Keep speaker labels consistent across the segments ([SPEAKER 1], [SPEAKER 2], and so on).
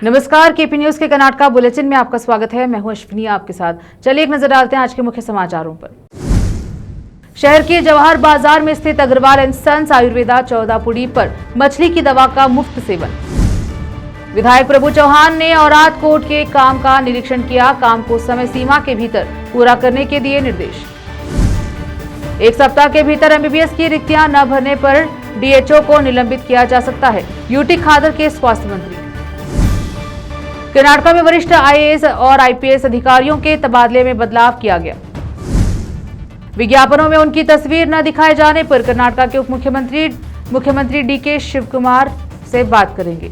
[SPEAKER 1] नमस्कार, KP news के Karnataka bulletin में आपका स्वागत है। मैं हूं अश्विनी आपके साथ। चलिए एक नजर डालते हैं आज के मुख्य समाचारों पर। शहर के जवाहर बाजार में स्थित अग्रवाल एंड सन्स आयुर्वेदा चौदापुड़ी पर मछली की दवा का मुफ्त सेवन। विधायक प्रभु चौहान ने औराद कोर्ट के काम का निरीक्षण किया, काम को समय सीमा के भीतर पूरा करने के दिए निर्देश। एक सप्ताह के भीतर एमबीबीएस की रिक्तियां न भरने पर डीएचओ को निलंबित किया जा सकता है, यूटी खादर के स्वास्थ्य मंत्री। कर्नाटका में वरिष्ठ आईएएस और आईपीएस अधिकारियों के तबादले में बदलाव किया गया। विज्ञापनों में उनकी तस्वीर न दिखाए जाने पर कर्नाटका के उप मुख्यमंत्री डीके शिवकुमार से बात करेंगे।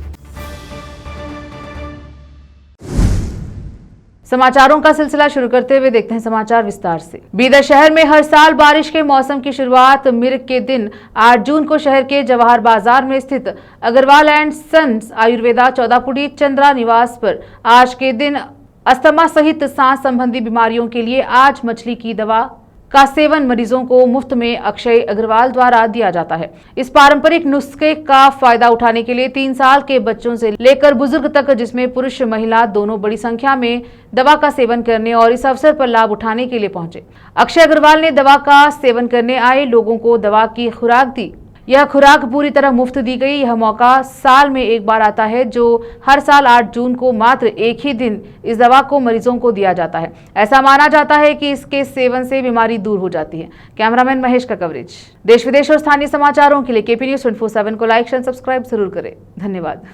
[SPEAKER 1] समाचारों का सिलसिला शुरू करते हुए देखते हैं समाचार विस्तार से। बीदर शहर में हर साल बारिश के मौसम की शुरुआत मिर्ग के दिन 8 जून को शहर के जवाहर बाजार में स्थित अग्रवाल एंड सन्स आयुर्वेदा चौदापुड़ी चंद्रा निवास पर आज के दिन अस्थमा सहित सांस संबंधी बीमारियों के लिए आज मछली की दवा का सेवन मरीजों को मुफ्त में अक्षय अग्रवाल द्वारा दिया जाता है। इस पारंपरिक नुस्खे का फायदा उठाने के लिए 3 साल के बच्चों से लेकर बुजुर्ग तक, जिसमें पुरुष महिला दोनों बड़ी संख्या में दवा का सेवन करने और इस अवसर पर लाभ उठाने के लिए पहुंचे। अक्षय अग्रवाल ने दवा का सेवन करने आए लोगों को दवा की खुराक दी। यह खुराक पूरी तरह मुफ्त दी गई। यह मौका साल में एक बार आता है, जो हर साल 8 जून को मात्र एक ही दिन इस दवा को मरीजों को दिया जाता है। ऐसा माना जाता है कि इसके सेवन से बीमारी दूर हो जाती है। कैमरामैन महेश का कवरेज। देश विदेश और स्थानीय समाचारों के लिए केपी न्यूज 24/7 को लाइक शेयर सब्सक्राइब जरूर करें। धन्यवाद।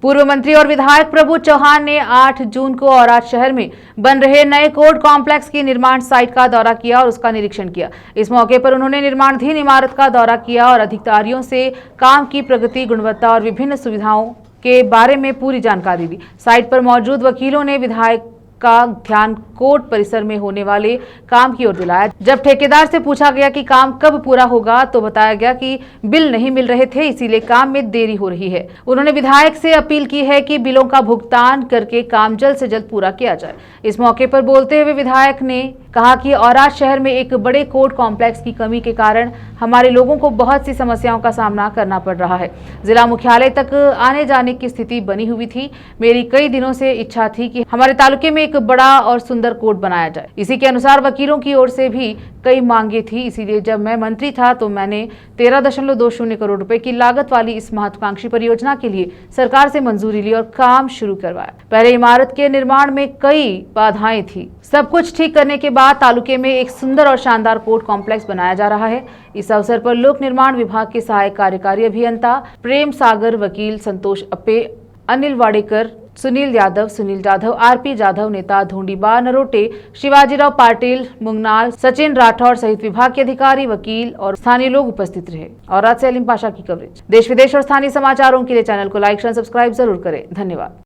[SPEAKER 1] पूर्व मंत्री और विधायक प्रभु चौहान ने 8 जून को औराद शहर में बन रहे नए कोर्ट कॉम्प्लेक्स की निर्माण साइट का दौरा किया और उसका निरीक्षण किया। इस मौके पर उन्होंने निर्माणाधीन इमारत का दौरा किया और अधिकारियों से काम की प्रगति, गुणवत्ता और विभिन्न सुविधाओं के बारे में पूरी जानकारी दी। साइट पर मौजूद वकीलों ने विधायक का ध्यान कोर्ट परिसर में होने वाले काम की ओर दिलाया। जब ठेकेदार से पूछा गया कि काम कब पूरा होगा तो बताया गया कि बिल नहीं मिल रहे थे, इसीलिए काम में देरी हो रही है। उन्होंने विधायक से अपील की है कि बिलों का भुगतान करके काम जल्द से जल्द पूरा किया जाए। इस मौके पर बोलते हुए विधायक ने कहा कि औराद शहर में एक बड़े कोर्ट कॉम्प्लेक्स की कमी के कारण हमारे लोगों को बहुत सी समस्याओं का सामना करना पड़ रहा है। जिला मुख्यालय तक आने जाने की स्थिति बनी हुई थी। मेरी कई दिनों से इच्छा थी कि हमारे तालुके में एक बड़ा और सुंदर कोर्ट बनाया जाए। इसी के अनुसार वकीलों की ओर से भी कई मांगे थी। इसीलिए जब मैं मंत्री था तो मैंने 13.20 करोड़ रुपए की लागत वाली इस महत्वाकांक्षी परियोजना के लिए सरकार से मंजूरी ली और काम शुरू करवाया। पहले इमारत के निर्माण में कई बाधाएं थी। सब कुछ ठीक करने के बाद तालुके में एक सुंदर और शानदार कोर्ट कॉम्प्लेक्स बनाया जा रहा है। इस अवसर पर लोक निर्माण विभाग के सहायक कार्यकारी अभियंता प्रेम सागर, वकील संतोष अप्पे, अनिल वाडेकर, सुनील जाधव, आरपी जाधव, नेता धोंडीबा नरोटे, शिवाजीराव पाटिल, मुंगनाल, सचिन राठौर सहित विभाग के अधिकारी, वकील और स्थानीय लोग उपस्थित रहे। और आज से अलीम पाशा की कवरेज। देश विदेश और स्थानीय समाचारों के लिए चैनल को लाइक शेयर सब्सक्राइब जरूर करें। धन्यवाद।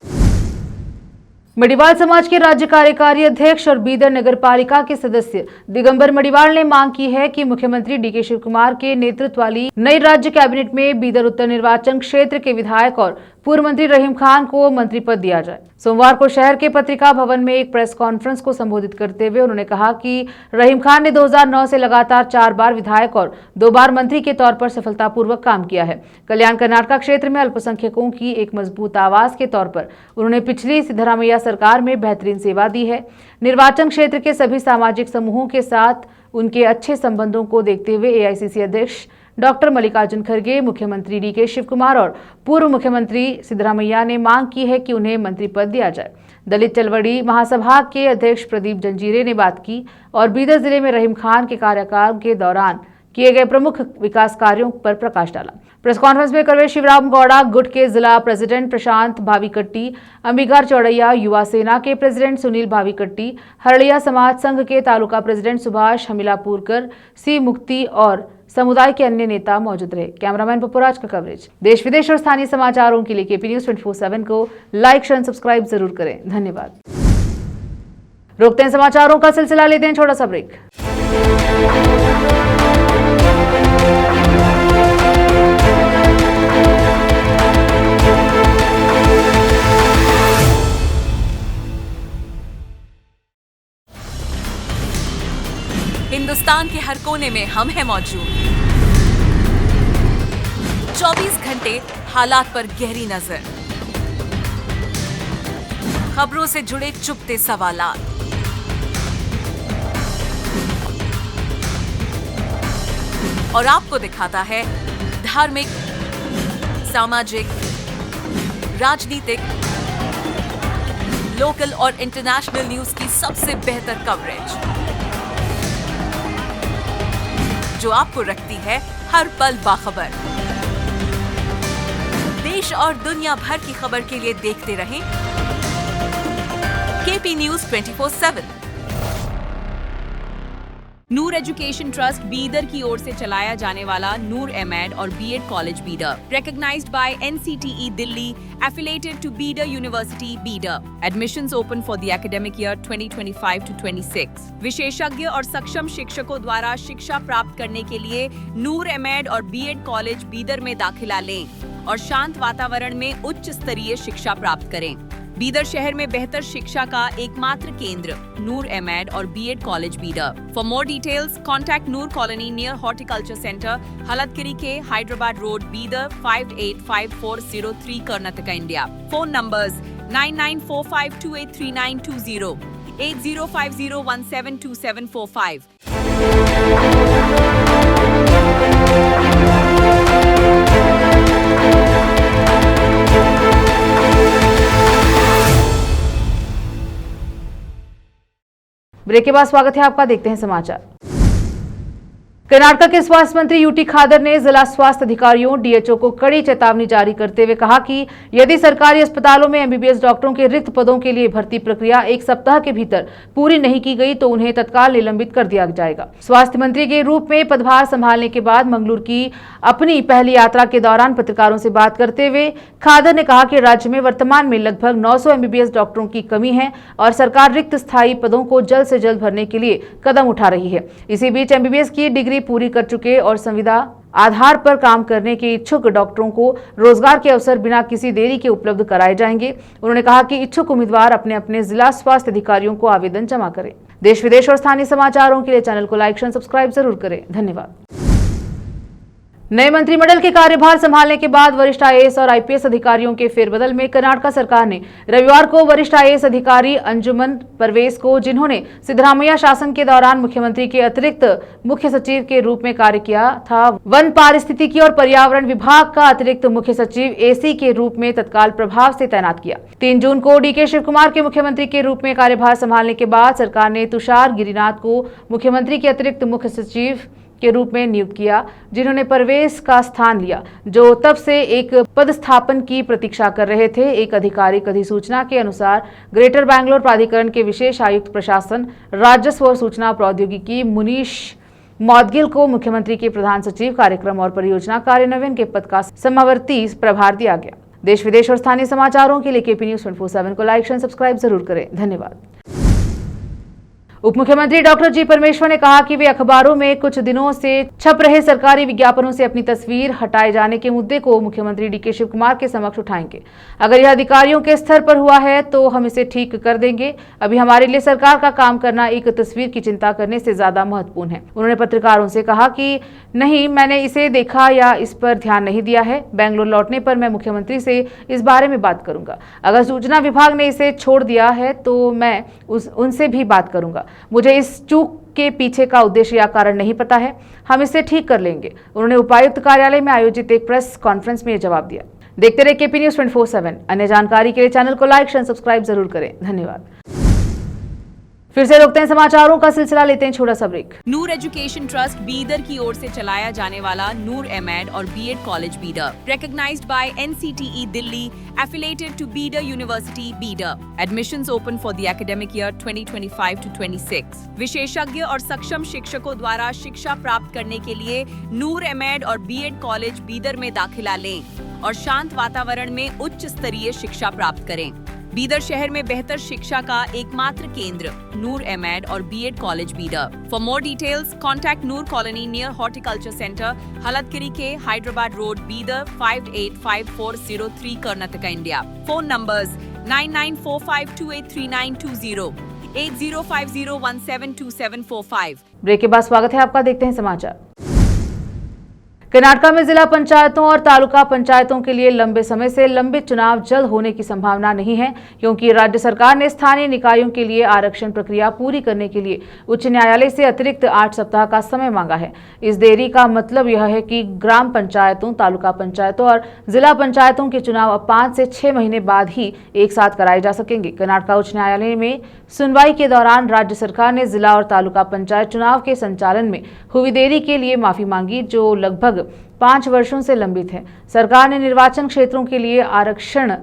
[SPEAKER 1] मडिवाल समाज के राज्य कार्यकारी अध्यक्ष और बीदर नगर पालिका के सदस्य दिगंबर मडिवाल ने मांग की है कि मुख्यमंत्री डीके शिवकुमार के नेतृत्व वाली नई राज्य कैबिनेट में बीदर उत्तर निर्वाचन क्षेत्र के विधायक और पूर्व मंत्री रहीम खान को मंत्री पद दिया जाए। सोमवार को शहर के पत्रिका भवन में एक प्रेस कॉन्फ्रेंस को संबोधित करते हुए उन्होंने कहा कि रहीम खान ने 2009 से लगातार 4 बार विधायक और 2 बार मंत्री के तौर पर सफलतापूर्वक काम किया है। कल्याण कर्नाटका क्षेत्र में अल्पसंख्यकों की एक मजबूत आवाज के तौर पर उन्होंने पिछली सिद्धरामैया सरकार में बेहतरीन सेवा दी है। निर्वाचन क्षेत्र के सभी सामाजिक समूहों के साथ उनके अच्छे संबंधों को देखते हुए एआईसीसी अध्यक्ष डॉक्टर मल्लिकार्जुन खड़गे, मुख्यमंत्री डीके शिवकुमार और पूर्व मुख्यमंत्री सिद्धरामैया ने मांग की है कि उन्हें मंत्री पद दिया जाए। दलित चलवड़ी महासभा के अध्यक्ष प्रदीप जंजीरे ने बात की और बीदर जिले में रहीम खान के कार्यकाल के दौरान किए गए प्रमुख विकास कार्यों पर प्रकाश डाला। प्रेस कॉन्फ्रेंस में करवे शिवराम गौड़ा, गुट के जिला प्रेसिडेंट प्रशांत भावीकट्टी, अंबिकार चौड़ैया, युवा सेना के प्रेसिडेंट सुनील भावीकट्टी, हरड़िया समाज संघ के तालुका प्रेसिडेंट सुभाष हमिलापुरकर, सी मुक्ति और समुदाय के अन्य नेता मौजूद रहे। कैमरामैन पपुराज का कवरेज। देश विदेश और स्थानीय समाचारों के लिए केपी न्यूज 24/7 को लाइक शेयर सब्सक्राइब जरूर करें। धन्यवाद। रोकते हैं समाचारों का सिलसिला, लेते हैं छोटा सा ब्रेक।
[SPEAKER 2] हिंदुस्तान के हर कोने में हम हैं मौजूद। 24 घंटे हालात पर गहरी नजर, खबरों से जुड़े चुपते सवालात, और आपको दिखाता है धार्मिक, सामाजिक, राजनीतिक, लोकल और इंटरनेशनल न्यूज की सबसे बेहतर कवरेज, जो आपको रखती है हर पल बाखबर। देश और दुनिया भर की खबर के लिए देखते रहें KP news 24/7।
[SPEAKER 3] Noor education trust Bidar की ओर से चलाया जाने वाला नूर एमएड और BEd college Bidar, recognized by NCTE Delhi, affiliated to Bidar University, Bidar. Admissions open for the academic year 2025 to 26. विशेषज्ञ और सक्षम शिक्षकों द्वारा शिक्षा प्राप्त करने के लिए नूर एमएड और बीएड कॉलेज बीदर में दाखिला लें और शांत वातावरण में उच्च स्तरीय शिक्षा प्राप्त करें। बीदर शहर में बेहतर शिक्षा का एकमात्र केंद्र नूर एमएड और BEd college Bidar. For more details contact Noor colony near horticulture centre, Halatgiri के Hyderabad road, Bidar 585403 Karnataka, India. Phone numbers 9945283920, 8050172745।
[SPEAKER 1] Break के बाद स्वागत है आपका, देखते हैं समाचार। कर्नाटक के स्वास्थ्य मंत्री यूटी खादर ने जिला स्वास्थ्य अधिकारियों डीएचओ को कड़ी चेतावनी जारी करते हुए कहा कि यदि सरकारी अस्पतालों में एमबीबीएस डॉक्टरों के रिक्त पदों के लिए भर्ती प्रक्रिया 1 सप्ताह के भीतर पूरी नहीं की गई तो उन्हें तत्काल निलंबित कर दिया जाएगा। स्वास्थ्य मंत्री के रूप में पदभार संभालने के बाद मंगलूर की अपनी पहली यात्रा के दौरान पत्रकारों से बात करते हुए खादर ने कहा कि राज्य में वर्तमान में लगभग 900 एमबीबीएस डॉक्टरों की कमी है और सरकार रिक्त स्थायी पदों को जल्द से जल्द भरने के लिए कदम उठा रही है। इसी बीच एमबीबीएस की डिग्री पूरी कर चुके और संविदा आधार पर काम करने के इच्छुक डॉक्टरों को रोजगार के अवसर बिना किसी देरी के उपलब्ध कराए जाएंगे। उन्होंने कहा कि इच्छुक उम्मीदवार अपने अपने जिला स्वास्थ्य अधिकारियों को आवेदन जमा करें। देश विदेश और स्थानीय समाचारों के लिए चैनल को लाइक एंड सब्सक्राइब जरूर करें। धन्यवाद। नए मंत्रिमंडल के कार्यभार संभालने के बाद वरिष्ठ आईएएस और आईपीएस अधिकारियों के फेरबदल में कर्नाटक सरकार ने रविवार को वरिष्ठ आईएएस अधिकारी अंजुमन परवेज को, जिन्होंने सिद्धरामैया शासन के दौरान मुख्यमंत्री के अतिरिक्त मुख्य सचिव के रूप में कार्य किया था, वन पारिस्थितिकी और पर्यावरण विभाग का अतिरिक्त मुख्य सचिव एसी के रूप में तत्काल प्रभाव से तैनात किया। 3 जून को डीके शिवकुमार के मुख्यमंत्री के रूप में कार्यभार संभालने के बाद सरकार ने तुषार गिरिनाथ को मुख्यमंत्री के अतिरिक्त मुख्य सचिव के रूप में नियुक्त किया, जिन्होंने परवेज का स्थान लिया, जो तब से एक पदस्थापन की प्रतीक्षा कर रहे थे। एक आधिकारिक अधिसूचना के अनुसार ग्रेटर बैंगलोर प्राधिकरण के विशेष आयुक्त प्रशासन, राजस्व और सूचना प्रौद्योगिकी मुनीश मौदगिल को मुख्यमंत्री के प्रधान सचिव कार्यक्रम और परियोजना कार्यान्वयन के पद का समावर्ती प्रभार दिया गया। देश विदेश और स्थानीय समाचारों के लिए केपी न्यूज 24/7 को लाइक एंड सब्सक्राइब जरूर करें। धन्यवाद। उप मुख्यमंत्री डॉक्टर जी परमेश्वर ने कहा कि वे अखबारों में कुछ दिनों से छप रहे सरकारी विज्ञापनों से अपनी तस्वीर हटाए जाने के मुद्दे को मुख्यमंत्री डीके शिवकुमार के समक्ष उठाएंगे। अगर यह अधिकारियों के स्तर पर हुआ है तो हम इसे ठीक कर देंगे। अभी हमारे लिए सरकार का काम करना एक तस्वीर की चिंता करने से ज्यादा महत्वपूर्ण है। उन्होंने पत्रकारों से कहा कि नहीं, मैंने इसे देखा या इस पर ध्यान नहीं दिया है। बेंगलुरु लौटने पर मैं मुख्यमंत्री से इस बारे में बात करूंगा। अगर सूचना विभाग ने इसे छोड़ दिया है तो मैं उनसे भी बात करूंगा। मुझे इस चूक के पीछे का उद्देश्य या कारण नहीं पता है। हम इसे ठीक कर लेंगे। उन्होंने उपायुक्त कार्यालय में आयोजित एक प्रेस कॉन्फ्रेंस में यह जवाब दिया। देखते रहे केपी न्यूज 24/7। अन्य जानकारी के लिए चैनल को लाइक एंड सब्सक्राइब जरूर करें। धन्यवाद। फिर से रोकते हैं समाचारों का सिलसिला, लेते हैं छोटा सा break.
[SPEAKER 3] Noor education trust Bidar की ओर से चलाया जाने वाला नूर एमएड और BEd college Bidar, recognized by NCTE Delhi, affiliated to Bidar University, Bidar. Admissions open for the academic year 2025 to 26. विशेषज्ञ और सक्षम शिक्षकों द्वारा शिक्षा प्राप्त करने के लिए नूर एमएड और बीएड कॉलेज बीदर में दाखिला लें और शांत वातावरण में उच्च स्तरीय शिक्षा प्राप्त करें। बीदर शहर में बेहतर शिक्षा का एकमात्र केंद्र नूर एमएड और BEd college Bidar. For more details contact Noor colony near horticulture centre, Halatgiri के Hyderabad road, Bidar 585403 Karnataka, India. Phone numbers 9945283920, 8050172745।
[SPEAKER 1] Break के बाद स्वागत है आपका, देखते हैं समाचार। कर्नाटक में जिला पंचायतों और तालुका पंचायतों के लिए लंबे समय से लंबित चुनाव जल्द होने की संभावना नहीं है, क्योंकि राज्य सरकार ने स्थानीय निकायों के लिए आरक्षण प्रक्रिया पूरी करने के लिए उच्च न्यायालय से अतिरिक्त 8 सप्ताह का समय मांगा है। इस देरी का मतलब यह है कि ग्राम पंचायतों, तालुका पंचायतों और जिला पंचायतों के चुनाव अब 5 से 6 महीने बाद ही एक साथ कराए जा सकेंगे। कर्नाटक उच्च न्यायालय में सुनवाई के दौरान राज्य सरकार ने जिला और तालुका पंचायत चुनाव के संचालन में हुई देरी के लिए माफी मांगी, जो लगभग 5 वर्षों से लंबित है। सरकार ने निर्वाचन क्षेत्रों के लिए आरक्षण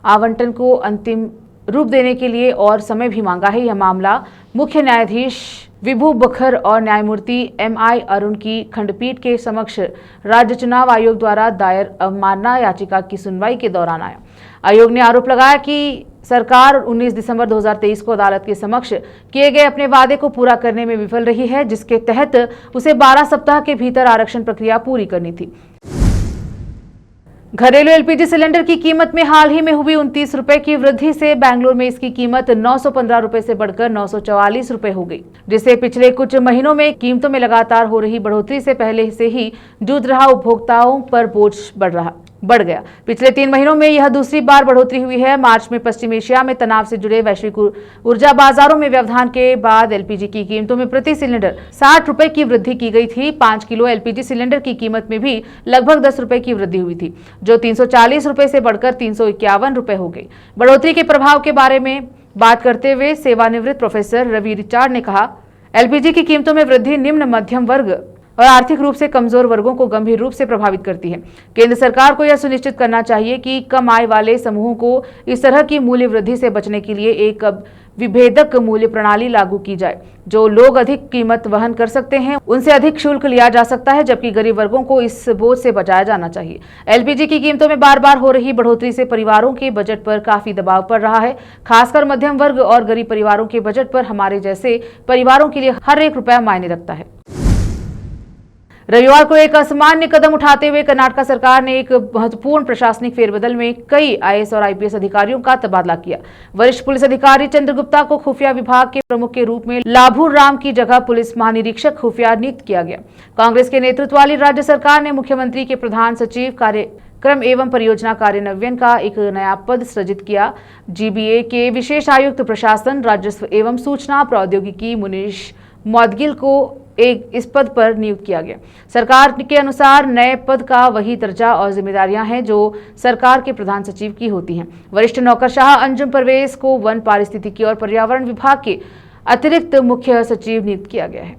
[SPEAKER 1] आवंटन को अंतिम रूप देने के लिए और समय भी मांगा है। यह मामला मुख्य न्यायाधीश विभू बखर और न्यायमूर्ति MI अरुण की खंडपीठ के समक्ष राज्य चुनाव आयोग द्वारा दायर अवमानना याचिका की सुनवाई के दौरान आया। आयोग ने आरोप लगाया कि सरकार 19 दिसंबर 2023 को अदालत के समक्ष किए गए अपने वादे को पूरा करने में विफल रही है, जिसके तहत उसे 12 सप्ताह के भीतर आरक्षण प्रक्रिया पूरी करनी थी। घरेलू LPG सिलेंडर की कीमत में हाल ही में हुई 29 रुपए की वृद्धि से बेंगलुरु में इसकी कीमत 915 रुपए से बढ़कर 944 रुपए हो गई, जिससे पिछले कुछ महीनों में कीमतों में लगातार हो रही बढ़ोतरी से पहले से ही जूझ रहा उपभोक्ताओं पर बोझ बढ़ गया। पिछले 3 महीनों में यह दूसरी बार बढ़ोतरी हुई है। मार्च में पश्चिम एशिया में तनाव से जुड़े वैश्विक ऊर्जा बाजारों में व्यवधान के बाद LPG की कीमतों में प्रति सिलेंडर 60 रुपए की वृद्धि की गई थी। 5 किलो LPG सिलेंडर की कीमत में भी लगभग 10 रुपए की वृद्धि हुई थी, जो 340 रुपए से बढ़कर 351 रुपए हो गई। बढ़ोतरी के प्रभाव के बारे में बात करते हुए सेवानिवृत्त प्रोफेसर रवि रिचार्ड ने कहा, LPG की कीमतों में वृद्धि निम्न मध्यम वर्ग और आर्थिक रूप से कमजोर वर्गों को गंभीर रूप से प्रभावित करती है। केंद्र सरकार को यह सुनिश्चित करना चाहिए कि कम आय वाले समूहों को इस तरह की मूल्य वृद्धि से बचने के लिए एक विभेदक मूल्य प्रणाली लागू की जाए। जो लोग अधिक कीमत वहन कर सकते हैं, उनसे अधिक शुल्क लिया जा सकता है, जबकि गरीब वर्गों को इस बोझ से बचाया जाना चाहिए। LPG की कीमतों में बार बार हो रही बढ़ोतरी से परिवारों के बजट पर काफी दबाव पड़ रहा है। खासकर मध्यम वर्ग और गरीब परिवारों के बजट पर हमारे जैसे परिवारों के लिए हर एक रुपया मायने रखता है। रविवार को एक असामान्य कदम उठाते हुए कर्नाटक सरकार ने एक महत्वपूर्ण प्रशासनिक फेरबदल में कई IAS और IPS अधिकारियों का तबादला किया। वरिष्ठ पुलिस अधिकारी चंद्रगुप्ता को खुफिया विभाग के प्रमुख के रूप में लाभूर राम की जगह पुलिस महानिरीक्षक खुफिया नियुक्त किया गया। कांग्रेस के नेतृत्व वाली राज्य सरकार ने मुख्यमंत्री के प्रधान सचिव कार्यक्रम एवं परियोजना कार्यान्वयन का एक नया पद सृजित किया। GBA के विशेष आयुक्त प्रशासन, राजस्व एवं सूचना प्रौद्योगिकी मुनीश मौदगिल को इस पद पर नियुक्त किया गया। सरकार के अनुसार नए पद का वही दर्जा और जिम्मेदारियां हैं जो सरकार के प्रधान सचिव की होती हैं। वरिष्ठ नौकरशाह अंजुम परवेज को वन, पारिस्थितिकी और पर्यावरण विभाग के अतिरिक्त मुख्य सचिव नियुक्त किया गया है।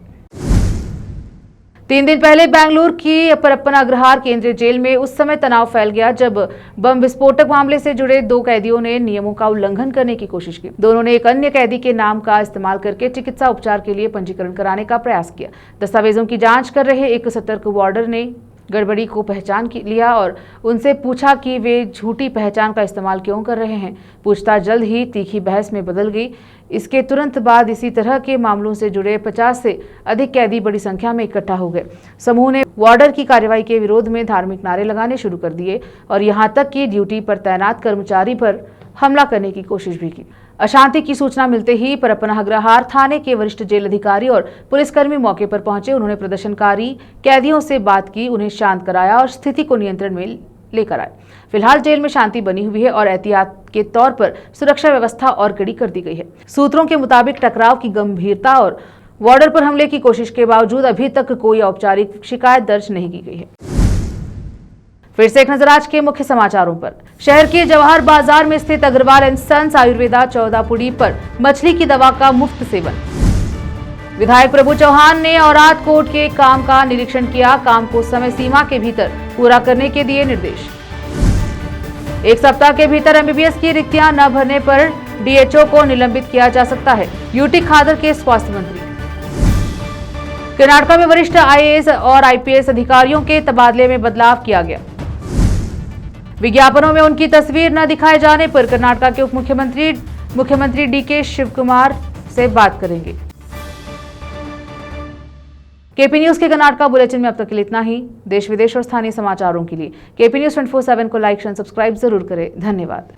[SPEAKER 1] 3 दिन पहले बेंगलुरु की परप्पन अग्रहार केंद्रीय जेल में उस समय तनाव फैल गया जब बम विस्फोटक मामले से जुड़े 2 कैदियों ने नियमों का उल्लंघन करने की कोशिश की। दोनों ने एक अन्य कैदी के नाम का इस्तेमाल करके चिकित्सा उपचार के लिए पंजीकरण कराने का प्रयास किया। दस्तावेजों की जांच कर रहे एक सतर्क वार्डर ने गड़बड़ी को पहचान लिया और उनसे पूछा कि वे झूठी पहचान का इस्तेमाल क्यों कर रहे हैं। पूछताछ जल्द ही तीखी बहस में बदल गई। इसके तुरंत बाद इसी तरह के मामलों से जुड़े 50 से अधिक कैदी बड़ी संख्या में इकट्ठा हो गए। समूह ने वार्डर की कार्रवाई के विरोध में धार्मिक नारे लगाने शुरू कर दिए और यहां तक कि ड्यूटी पर तैनात कर्मचारी पर हमला करने की कोशिश भी की। अशांति की सूचना मिलते ही परप्पन अग्रहार थाने के वरिष्ठ जेल अधिकारी और पुलिसकर्मी मौके पर पहुंचे। उन्होंने प्रदर्शनकारी कैदियों से बात की, उन्हें शांत कराया और स्थिति को नियंत्रण में लेकर आए। फिलहाल जेल में शांति बनी हुई है और एहतियात के तौर पर सुरक्षा व्यवस्था और कड़ी कर दी गई है। सूत्रों के मुताबिक टकराव की गंभीरता और वार्डर पर हमले की कोशिश के बावजूद अभी तक कोई औपचारिक शिकायत दर्ज नहीं की गई है। फिर से एक नजर आज के मुख्य समाचारों पर। शहर के जवाहर बाजार में स्थित अग्रवाल एंड सन्स आयुर्वेदा 14 पुड़ी पर मछली की दवा का मुफ्त सेवन। विधायक प्रभु चौहान ने औराद कोर्ट के काम का निरीक्षण किया, काम को समय सीमा के भीतर पूरा करने के दिए निर्देश। 1 सप्ताह के भीतर MBBS की रिक्तियां न भरने पर DHO को निलंबित किया जा सकता है, यूटी खादर के स्वास्थ्य मंत्री। कर्नाटक में वरिष्ठ IAS और IPS अधिकारियों के तबादले में बदलाव किया गया। विज्ञापनों में उनकी तस्वीर न दिखाए जाने पर कर्नाटक के उप मुख्यमंत्री DK शिवकुमार से बात करेंगे। KP न्यूज के कर्नाटक बुलेटिन में अब तक के लिए इतना ही। देश विदेश और स्थानीय समाचारों के लिए KP न्यूज 24/7 को लाइक, शेयर, सब्सक्राइब जरूर करें। धन्यवाद।